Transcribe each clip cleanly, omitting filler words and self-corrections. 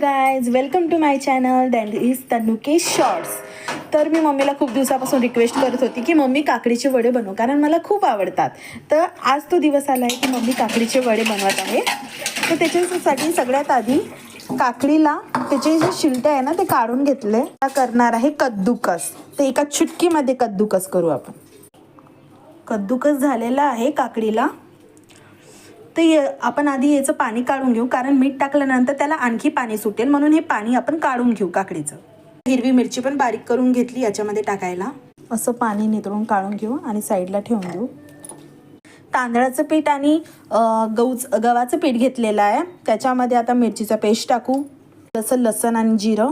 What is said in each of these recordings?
Guys, welcome to my channel that is Tanukesh shorts. तर मी मम्मीला खूप दिवसापासून रिक्वेस्ट करत होती की मम्मी काकडीचे वडे बनव, कारण मला खूप आवडतात. तर आज तो दिवस आला आहे की मम्मी काकडीचे वडे बनवत आहे. तर त्याच्यासाठी सगळ्यात आधी काकडीला त्याचे जे शिलटे आहे ना ते काढून घेतले. करणार आहे कद्दूकस. ते एका चुटकीमध्ये कद्दूकस करू आपण. कद्दूकस झालेला आहे काकडीला. ते आपण आधी याचं पाणी काढून घेऊ, कारण मीठ टाकल्यानंतर त्याला आणखी पाणी सुटेल, म्हणून हे पाणी आपण काढून घेऊ काकडीचं. हिरवी मिरची पण बारीक करून घेतली याच्यामध्ये टाकायला. असं पाणी नितळून काढून घेऊ आणि साईडला ठेवून देऊ. तांदळाचं पीठ आणि गव्हाचं पीठ घेतलेलं आहे. त्याच्यामध्ये आता मिरचीचा पेस्ट टाकू, जसं लसण आणि जिरं,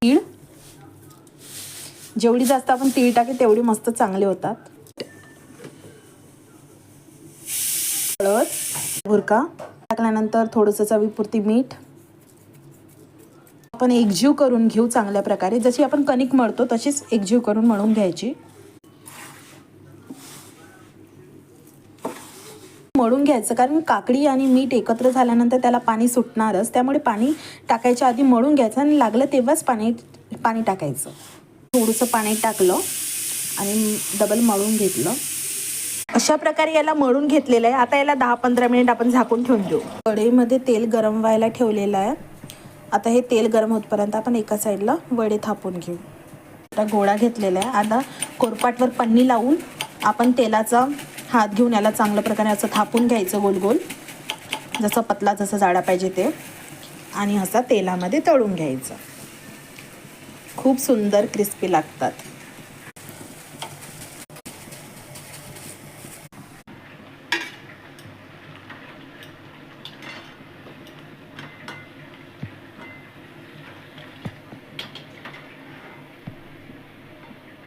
तीळ. जेवढी जास्त आपण तीळ टाके तेवढी मस्त चांगले होतात. हळद, बुरका टाकल्यानंतर थोडंसं चवीपुरती मीठ. आपण एकजीव करून घेऊ चांगल्या प्रकारे. जशी आपण कणिक मळतो तशीच एकजीव करून मळून घ्यायची. मळून घ्यायचं, कारण काकडी आणि मीठ एकत्र झाल्यानंतर त्याला पाणी सुटणारच. त्यामुळे पाणी टाकायच्या आधी मळून घ्यायचं आणि लागलं तेव्हाच पाणी टाकायचं. थोडंसं पाणी टाकलं आणि डबल मळून घेतलं. अशा प्रकारे याला मळून घेतलेलं आहे. आता याला 10-15 मिनिट आपण झाकून ठेवून देऊ. कढईमध्ये तेल गरम व्हायला ठेवलेलं आहे. आता हे तेल गरम होतपर्यंत आपण एका साईडला वडे थापून घेऊ. आता गोळा घेतलेला आहे. आता कोरपाटवर पन्नी लावून आपण तेलाचा हात घेऊन याला चांगल्या प्रकारे असं थापून घ्यायचं, गोल गोल, जसं पतला जसं जाडा पाहिजे ते, आणि असा तेलामध्ये तळून घ्यायचं. खूप सुंदर क्रिस्पी लागतात.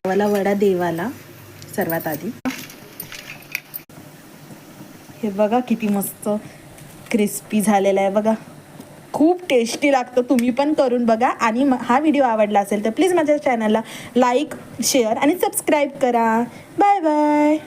देवाला वडा देवाला सर्वात आधी. हे बघा किती मस्त क्रिस्पी झालेला आहे बघा. खूप टेस्टी लागतं. तुम्ही पण करून बघा. आणि हा व्हिडिओ आवडला असेल तर प्लीज माझ्या चॅनलला लाईक, शेअर आणि सबस्क्राईब करा. Bye bye.